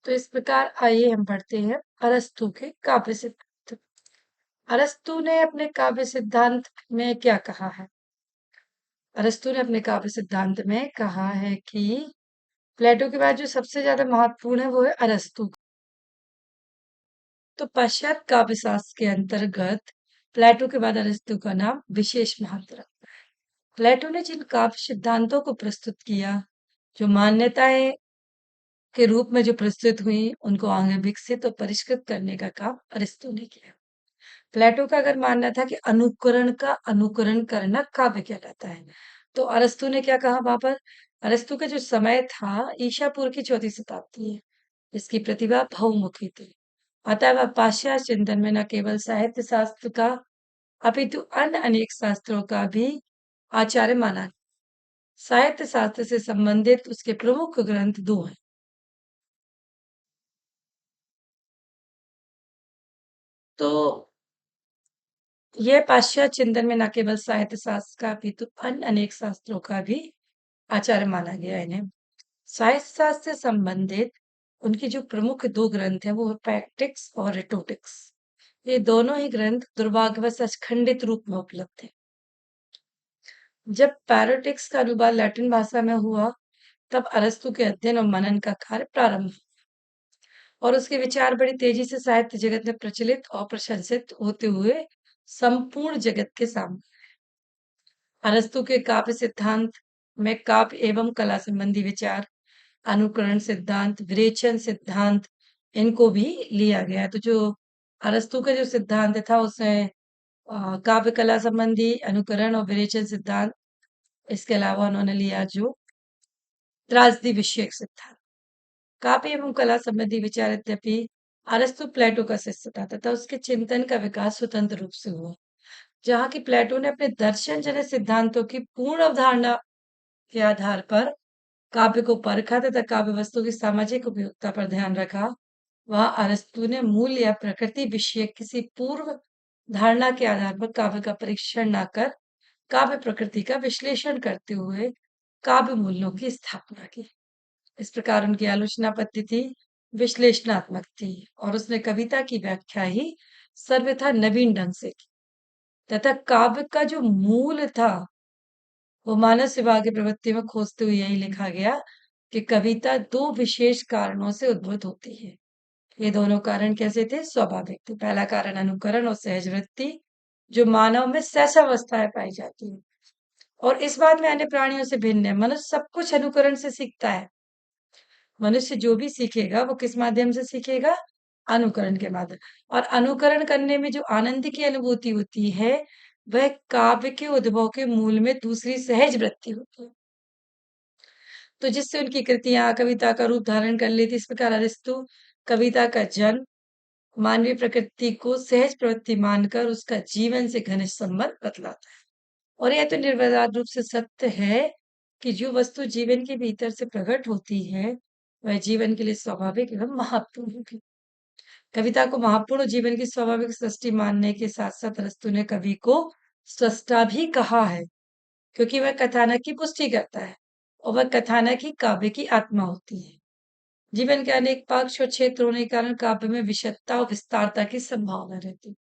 तो इस प्रकार आइए हम पढ़ते हैं अरस्तु के काव्य सिद्धांत। अरस्तु ने अपने काव्य सिद्धांत में क्या कहा है? अरस्तु ने अपने काव्य सिद्धांत में कहा है कि प्लेटो के बाद जो सबसे ज्यादा महत्वपूर्ण है वो है अरस्तु। तो पाश्चात्य काव्य शास्त्र के अंतर्गत प्लेटो के बाद अरस्तु का नाम विशेष महत्व रखता है। प्लेटो ने जिन काव्य सिद्धांतों को प्रस्तुत किया, जो मान्यताएं के रूप में जो प्रस्तुत हुई, उनको आगे विकसित और परिष्कृत करने का काम अरस्तु ने किया। प्लेटो का अगर मानना था कि अनुकरण का अनुकरण करना काव्य कहलाता है, तो अरस्तु ने क्या कहा वहां पर? अरस्तु का जो समय था ईसा पूर्व की 4वीं शताब्दी है, इसकी प्रतिभा बहुमुखी थी। अतः वह पाश्चात्य चिंतन में न केवल साहित्य शास्त्र का अपितु अन्य अनेक शास्त्रों का भी आचार्य माना। साहित्य शास्त्र से संबंधित उसके प्रमुख ग्रंथ दो हैं। तो यह पाश्चात्य चिंतन में न केवल साहित्य शास्त्र का अपितु अन्य अनेक शास्त्रों का भी आचार्य माना गया इन्हें। साहित्य शास्त्र से संबंधित उनकी जो प्रमुख दो ग्रंथ हैं वो है पैक्टिक्स और रिटोटिक्स। ये दोनों ही ग्रंथ दुर्भाग्यवश अखंडित रूप में उपलब्ध है। जब पैरोटिक्स का अनुवाद लैटिन भाषा में हुआ, तब अरस्तु के अध्ययन और मनन का कार्य प्रारंभ हुआ और उसके विचार बड़ी तेजी से साहित्य जगत में प्रचलित और प्रशंसित होते हुए संपूर्ण जगत के सामने। अरस्तु के काव्य सिद्धांत में काव्य एवं कला संबंधी विचार, अनुकरण सिद्धांत, विरेचन सिद्धांत, इनको भी लिया गया। तो जो अरस्तु का जो सिद्धांत था उसमें काव्य कला संबंधी अनुकरण और विरेचन सिद्धांत, इसके अलावा उन्होंने लिया जो त्रासदी विषयक सिद्धांत। काव्य एवं कला संबंधी विचार यद्यपि अरस्तु प्लेटो का शिष्य था तथा उसके चिंतन का विकास स्वतंत्र रूप से हुआ। जहाँ की प्लेटो ने अपने दर्शन जनित सिद्धांतों की पूर्ण अवधारणा के आधार पर काव्य को परखा तथा काव्य वस्तु की सामाजिक उपयोगिता पर ध्यान रखा, वहां अरस्तु ने मूल या प्रकृति विषय किसी पूर्व धारणा के आधार पर काव्य का परीक्षण न कर काव्य प्रकृति का विश्लेषण करते हुए काव्य मूल्यों की स्थापना की। इस प्रकार उनकी आलोचना पद्धति विश्लेषणात्मक थी और उसने कविता की व्याख्या ही सर्वथा नवीन ढंग से की तथा काव्य का जो मूल था वो मानव सेवा की प्रवृत्ति में खोजते हुए यही लिखा गया कि कविता दो विशेष कारणों से उद्भूत होती है। ये दोनों कारण कैसे थे? स्वाभाविक थे। पहला कारण अनुकरण और सहज वृत्ति, जो मानव में सहसावस्थाएं पाई जाती है और इस बात में अन्य प्राणियों से भिन्न है। मनुष्य सब कुछ अनुकरण से सीखता है। मनुष्य जो भी सीखेगा वो किस माध्यम से सीखेगा? अनुकरण के माध्यम। और अनुकरण करने में जो आनंद की अनुभूति होती है वह काव्य के उद्भव के मूल में दूसरी सहज वृत्ति होती है, तो जिससे उनकी कृतियां कविता का रूप धारण कर लेती। इस प्रकार अरिस्तु कविता का जन्म मानवीय प्रकृति को सहज प्रवृत्ति मानकर उसका जीवन से घनिष्ठ संबंध बतलाता है। और यह तो निर्विवाद रूप से सत्य है कि जो वस्तु जीवन के भीतर से प्रकट होती है वह जीवन के लिए स्वाभाविक एवं महत्वपूर्ण होगी। कविता को महत्वपूर्ण जीवन की स्वाभाविक सृष्टि मानने के साथ साथ अरस्तु ने कवि को स्रष्टा भी कहा है, क्योंकि वह कथानक की पुष्टि करता है और वह कथानक ही काव्य की आत्मा होती है। जीवन के अनेक पक्ष और क्षेत्र होने के कारण काव्य में विशदता और विस्तारता की संभावना रहती है,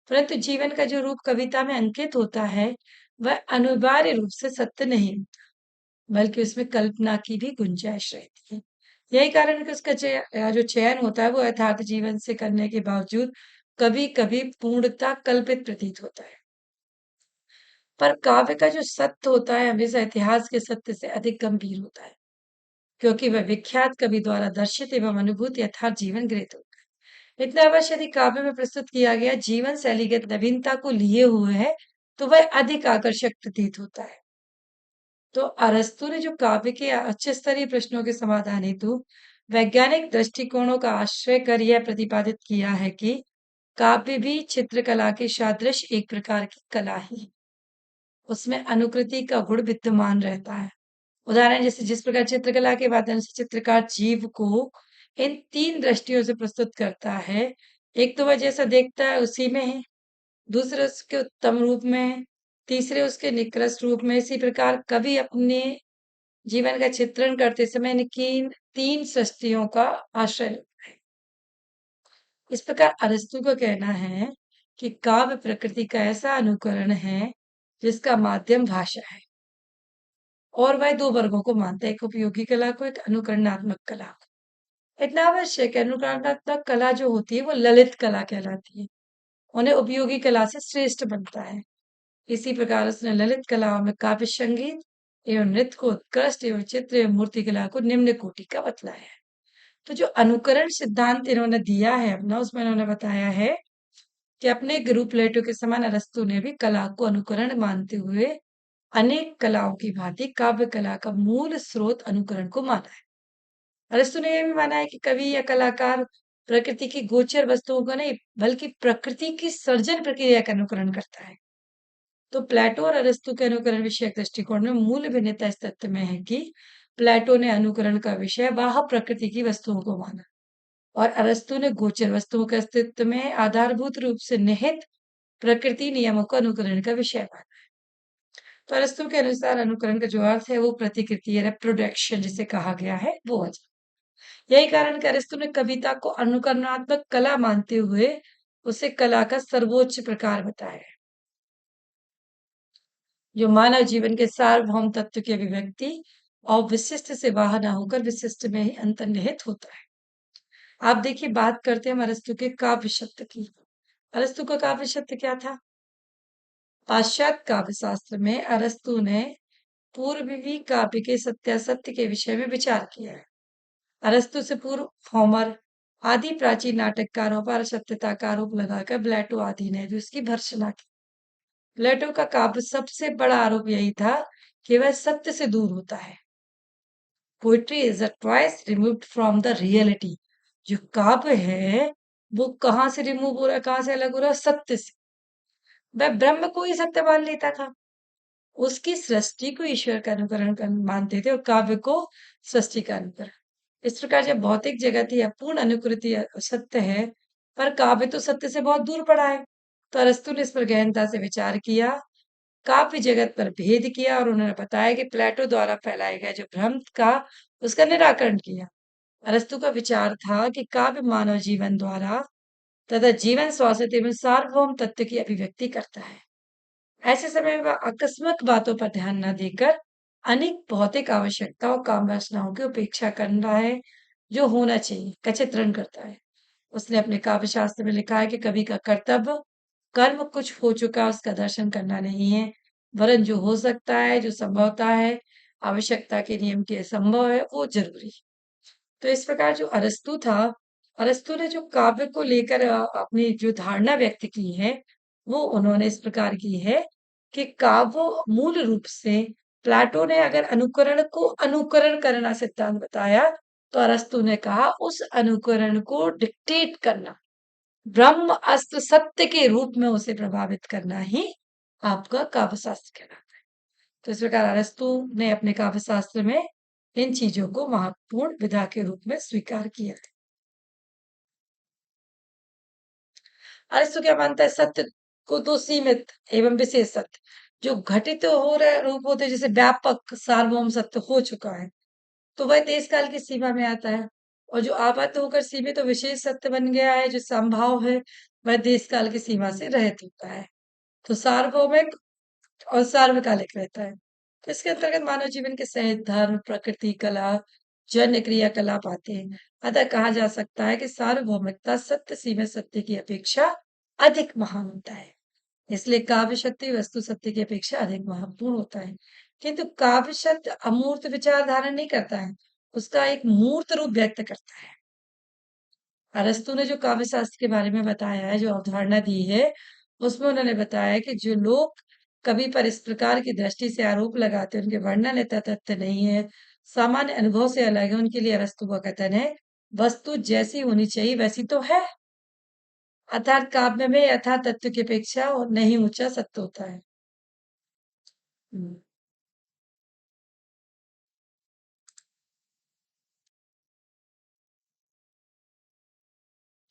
परंतु जीवन का जो रूप कविता में अंकित होता है वह अनिवार्य रूप से सत्य नहीं होता, बल्कि उसमें कल्पना की भी गुंजाइश रहती है। यही कारण है कि उसका जो चयन होता है वो यथार्थ जीवन से करने के बावजूद कभी कभी पूर्णता कल्पित प्रतीत होता है। पर काव्य का जो सत्य होता है हमेशा इतिहास के सत्य से अधिक गंभीर होता है, क्योंकि वह विख्यात कवि द्वारा दर्शित एवं अनुभूत यथार्थ जीवन गृहित होता है। इतना अवश्य यदि काव्य में प्रस्तुत किया गया जीवन शैलीगत नवीनता को लिए हुए है तो वह अधिक आकर्षक प्रतीत होता है। तो अरस्तु ने जो काव्य के उच्च स्तरीय प्रश्नों के समाधान हेतु वैज्ञानिक दृष्टिकोणों का आश्रय कर यह प्रतिपादित किया है कि काव्य भी चित्रकला के सादृश एक प्रकार की कला ही है। उसमें अनुकृति का गुण विद्यमान रहता है। उदाहरण जैसे जिस प्रकार चित्रकला के माध्यम से चित्रकार जीव को इन तीन दृष्टियों से प्रस्तुत करता है। एक तो वह जैसा देखता है उसी में है, दूसरे उसके उत्तम रूप में है, तीसरे उसके निकृष्ट रूप में। इसी प्रकार कवि अपने जीवन का चित्रण करते समय इन तीन सृष्टियों का आश्रय इस प्रकार अरस्तु का कहना है कि काव्य प्रकृति का ऐसा अनुकरण है जिसका माध्यम भाषा है, और वह दो वर्गों को मानता है, एक उपयोगी कला को, एक अनुकरणात्मक कला को। इतना आवश्यक है, अनुकरणात्मक कला जो होती है वो ललित कला कहलाती है, उन्हें उपयोगी कला से श्रेष्ठ बनता है। इसी प्रकार उसने ललित कलाओं में काव्य संगीत एवं नृत्य को उत्कृष्ट एवं चित्र एवं मूर्ति कला को निम्न कोटि का बतलाया है। तो जो अनुकरण सिद्धांत इन्होंने दिया है अपना, उसमें इन्होंने बताया है कि अपने गुरु प्लेटो के समान अरस्तु ने भी कला को अनुकरण मानते हुए अनेक कलाओं की भांति काव्य कला का मूल स्रोत अनुकरण को माना है। अरस्तु ने यह भी माना है कि कवि या कलाकार प्रकृति की गोचर वस्तुओं का नहीं, बल्कि प्रकृति की सर्जन प्रक्रिया का अनुकरण करता है। तो प्लेटो और अरस्तु के अनुकरण विषयक दृष्टिकोण में मूल भिन्नता इस तथ्य में है कि प्लेटो ने अनुकरण का विषय बाह्य प्रकृति की वस्तुओं को माना, और अरस्तु ने गोचर वस्तुओं के अस्तित्व में आधारभूत रूप से निहित प्रकृति नियमों को अनुकरण का विषय माना। तो अरस्तु के अनुसार अनुकरण का जो अर्थ है वो प्रतिकृति या रिप्रोडक्शन जिसे कहा गया है वो है। यही कारण कि अरस्तु ने कविता को अनुकरणात्मक कला मानते हुए उसे कला का सर्वोच्च प्रकार बताया है, जो मानव जीवन के सार्वभौम तत्व की अभिव्यक्ति और विशिष्ट से बाहर ना होकर विशिष्ट में ही अंतर्निहित होता है। आप देखिए, बात करते हैं हम अरस्तु के काव्य शब्द की। अरस्तु का काव्य शब्द क्या था? पाश्चात्य काव्य शास्त्र में अरस्तु ने पूर्वी काव्य के सत्यासत्य के विषय में विचार किया है। अरस्तु से पूर्व होमर आदि प्राचीन नाटककारों पर सत्यता का आरोप लगाकर प्लेटो आदि ने भी उसकी भर्त्सना की। प्लेटो का काव्य सबसे बड़ा आरोप यही था कि वह सत्य से दूर होता है। Poetry is a twice removed from the reality. जो काव्य है वो कहाँ से रिमूव हो रहा है, कहाँ से अलग हो रहा है? सत्य से। वह ब्रह्म को ही सत्य मान लेता था, उसकी सृष्टि को ईश्वर का अनुकरण मानते थे और काव्य को सृष्टि का अनुकरण। इस प्रकार जब भौतिक जगत ही अपूर्ण अनुकृति सत्य है, पर काव्य तो सत्य से बहुत दूर पड़ा है। तो अरस्तु ने इस पर गहनता से विचार किया, काव्य जगत पर भेद किया, और उन्होंने बताया कि प्लेटो द्वारा फैलाया गया जो भ्रम का, उसका निराकरण किया। अरस्तु का विचार था कि काव्य मानव जीवन द्वारा तथा जीवन स्वास्थ्य एवं सार्वभौम तत्व की अभिव्यक्ति करता है। ऐसे समय में वह आकस्मिक बातों पर ध्यान न देकर अनेक भौतिक आवश्यकताओं काम वासनाओं की उपेक्षा कर रहा है, जो होना चाहिए का चित्रण करता है। उसने अपने काव्य शास्त्र में लिखा है कि कवि का कर्तव्य कर्म कुछ हो चुका उसका दर्शन करना नहीं है, वरन जो हो सकता है, जो संभवता है, आवश्यकता के नियम के संभव है, वो जरूरी है। तो इस प्रकार जो अरस्तु था, अरस्तु ने जो काव्य को लेकर अपनी जो धारणा व्यक्त की है, वो उन्होंने इस प्रकार की है कि काव्य मूल रूप से, प्लेटो ने अगर अनुकरण को अनुकरण करना सिद्धांत बताया, तो अरस्तु ने कहा उस अनुकरण को डिक्टेट करना, ब्रह्म अस्त्र सत्य के रूप में उसे प्रभावित करना ही आपका काव्य शास्त्र कहलाता है। तो इस प्रकार अरस्तु ने अपने काव्य शास्त्र में इन चीजों को महत्वपूर्ण विधा के रूप में स्वीकार किया है। अरस्तु क्या मानता है? सत्य को दो सीमित एवं विशेष सत्य, जो घटित हो रहे रूप होते हैं, जैसे व्यापक सार्वभौम सत्य हो चुका है, तो वह देश काल की सीमा में आता है, और जो आबद्ध होकर सीमित और विशेष सत्य बन गया है, जो संभाव है, वह देश काल की सीमा से रहित होता है। तो सार्वभौमिक और सार्वकालिक रहता है। तो इसके अंतर्गत मानव जीवन के सहित धर्म, प्रकृति, कला, जन्य क्रियाकलाप आते हैं। अतः कहा जा सकता है कि सार्वभौमिकता सत्य सीमित सत्य की अपेक्षा अधिक महान होता है। इसलिए काव्य शक्ति वस्तु सत्य की अपेक्षा अधिक महत्वपूर्ण होता है। किंतु काव्य शब्द अमूर्त विचार धारण नहीं करता है, उसका एक मूर्त रूप व्यक्त करता है। अरस्तु ने जो काव्य शास्त्र के बारे में बताया है, जो अवधारणा दी है, उसमें उन्होंने बताया कि जो लोग कवि पर इस प्रकार की दृष्टि से आरोप लगाते हैं, उनके वर्णन इतना तथ्य नहीं है, सामान्य अनुभव से अलग है, उनके लिए अरस्तु का कथन है, वस्तु जैसी होनी चाहिए वैसी तो है, अर्थात काव्य में यथा तत्व की अपेक्षा और नहीं ऊंचा सत्य होता है। हम्म।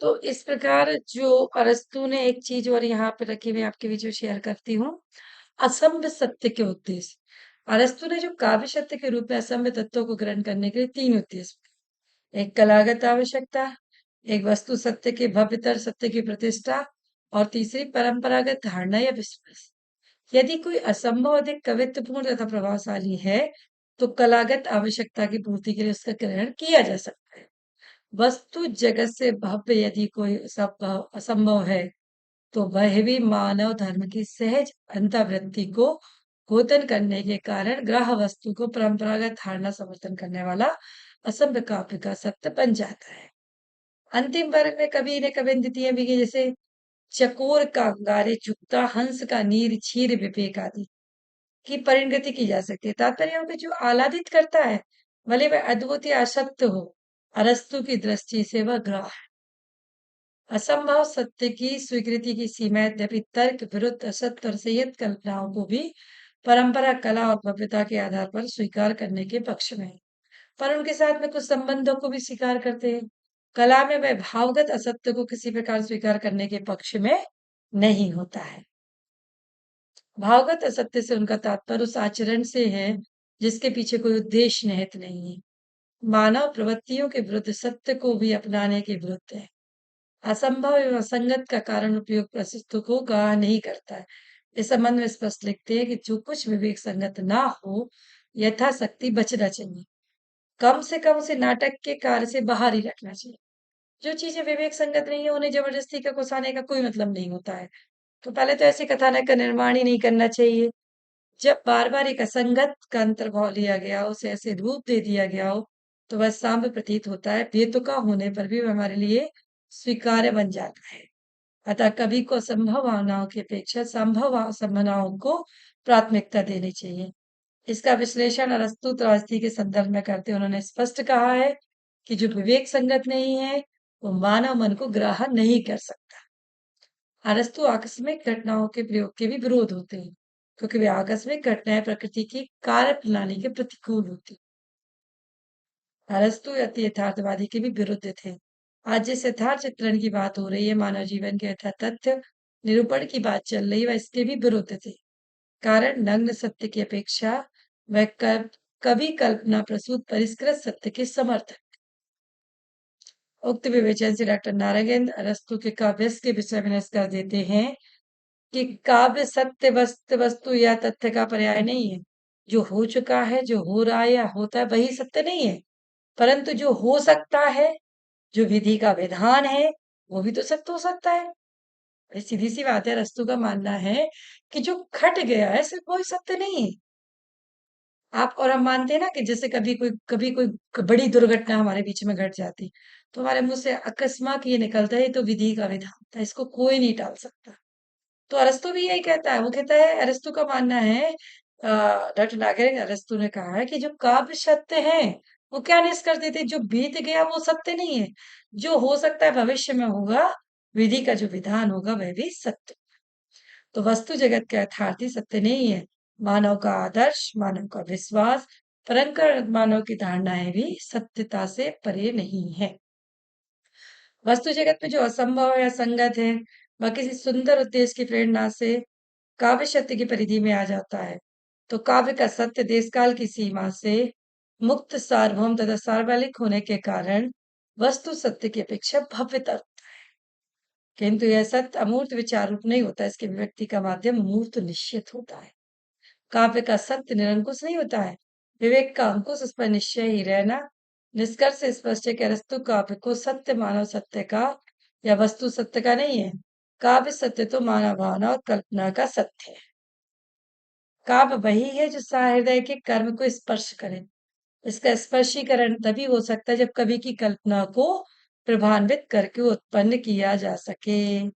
तो इस प्रकार जो अरस्तु ने एक चीज और यहाँ पे रखी हुई आपके बीच में शेयर करती हूँ, असंभव सत्य के उद्देश्य। अरस्तु ने जो काव्य सत्य के रूप में असंभव तत्वों को ग्रहण करने के लिए तीन उद्देश्य, एक कलागत आवश्यकता, एक वस्तु सत्य के भव्यतर सत्य की प्रतिष्ठा और तीसरी परंपरागत धारणा या विश्वास। यदि कोई असंभव अधिक कवित्वपूर्ण तथा प्रभावशाली है, तो कलागत आवश्यकता की पूर्ति के लिए उसका ग्रहण किया जा सकता है। वस्तु जगत से भव्य यदि कोई असंभव है, तो वह भी मानव धर्म की सहज अंतर्वृत्ति को गोचर करने के कारण ग्रह वस्तु को परंपरागत धारणा समर्थन करने वाला असंभव काव्य का सत्य बन जाता है। अंतिम वर्ग में कवि ने कविंतियां भी की, जैसे चकोर का अंगारे झुकता हंस का नीर छीर विवेक आदि की परिणति की जा सकती है। तात्पर्य हो कि जो आह्लादित करता है, भले वह अद्भुत या असत्य हो, अरस्तु की दृष्टि से वह ग्रह है। असंभव सत्य की स्वीकृति की सीमा यद्यपि तर्क विरुद्ध असत्य और संयत कल्पनाओं को भी परंपरा कला और भव्यता के आधार पर स्वीकार करने के पक्ष में है, पर उनके साथ में कुछ संबंधों को भी स्वीकार करते हैं। कला में वह भावगत असत्य को किसी प्रकार स्वीकार करने के पक्ष में नहीं होता है। भावगत असत्य से उनका तात्पर्य उस आचरण से है जिसके पीछे कोई उद्देश्य निहित नहीं है। मानव प्रवृत्तियों के विरुद्ध सत्य को भी अपनाने के विरुद्ध है। असंभव एवं असंगत का कारण उपयोग प्रस्तुत को गवाह नहीं करता है। इस संबंध में स्पष्ट लिखते हैं कि जो कुछ विवेक संगत ना हो, यथाशक्ति बचना चाहिए। कम से कम उसे नाटक के कार्य से बाहर ही रखना चाहिए। जो चीजें विवेक संगत नहीं है, उन्हें जबरदस्ती का घुसाने का कोई मतलब नहीं होता है। तो पहले तो ऐसे कथानक का निर्माण ही नहीं करना चाहिए। जब बार-बार एक असंगत का अंतर्भाव लिया गया हो, उसे ऐसे रूप दे दिया गया हो, तो वह साम्य प्रतीत होता है। बेतुका होने पर भी वह हमारे लिए स्वीकार्य बन जाता है। अतः कवि को असंभव भावनाओं की अपेक्षा संभव संभावनाओं को प्राथमिकता देनी चाहिए। इसका विश्लेषण अरस्तु त्रासदी के संदर्भ में करते उन्होंने स्पष्ट कहा है कि जो विवेक संगत नहीं है, वो मानव मन को ग्राह्य नहीं कर सकता। अरस्तु आकस्मिक घटनाओं के प्रयोग के भी विरोध होते हैं, क्योंकि वे आकस्मिक घटनाएं प्रकृति की कार्य प्रणाली के प्रतिकूल होती। अरस्तु अति यथार्थवादी के भी विरुद्ध थे। आज जिस यथार्थ चित्रण की बात हो रही है, मानव जीवन के यथार्थ तथ्य निरूपण की बात चल रही है, वह इसके भी विरुद्ध थे। कारण नग्न सत्य की अपेक्षा वह कभी कल्पना प्रसूत परिष्कृत सत्य के समर्थक। उक्त विवेचन से डॉक्टर नारायण अरस्तु के काव्य के विषय में निष्कर्ष देते हैं कि काव्य सत्य वस्तु या तथ्य का पर्याय नहीं है। जो हो चुका है, जो हो रहा है या होता है, वही सत्य नहीं है। परंतु जो हो सकता है, जो विधि का विधान है, वो भी तो सत्य हो सकता है। ये सीधी सी बात है। अरस्तु का मानना है कि जो घट गया है सिर्फ वही सत्य नहीं है। आप और हम मानते हैं ना कि जैसे कभी कोई बड़ी दुर्घटना हमारे बीच में घट जाती, तो हमारे मुंह से अकस्मात ये निकलता है, ये तो विधि का विधान था, इसको कोई नहीं टाल सकता। तो अरस्तु भी यही कहता है। वो कहता है, अरस्तु का मानना है, डॉक्टर नागरिक अरस्तु ने कहा है कि जो काव्य सत्य है, वो क्या निष्कर्ष देते हैं? जो बीत गया वो सत्य नहीं है। जो हो सकता है भविष्य में होगा, विधि का जो विधान होगा वह भी सत्य। तो वस्तु जगत का यथार्थी सत्य नहीं है। मानव का आदर्श, मानव का विश्वास, परंपरागत मानव की धारणाएं भी सत्यता से परे नहीं है। वस्तु जगत में जो असंभव है, असंगत है, वह किसी सुंदर उद्देश्य की प्रेरणा से काव्य सत्य की परिधि में आ जाता है। तो काव्य का सत्य देशकाल की सीमा से मुक्त, सार्वभौम तथा सार्वकालिक होने के कारण वस्तु सत्य की अपेक्षा भव्यतर, किंतु यह सत्य अमूर्त विचार रूप नहीं होता। इसके अभिव्यक्ति का माध्यम मूर्त निश्चित होता है। काव्य का सत्य निरंकुश नहीं होता है। विवेक का अंकुश उस पर निश्चय ही रहना। निष्कर्ष से स्पष्ट है कि अरस्तु काव्य को सत्य मानव सत्य का या वस्तु सत्य का नहीं है। काव्य सत्य तो मानव भावना और कल्पना का सत्य है। काव्य वही है जो सहृदय के कर्म को स्पर्श करे। इसका स्पर्शीकरण तभी हो सकता है जब कवि की कल्पना को प्रभान्वित करके उत्पन्न किया जा सके।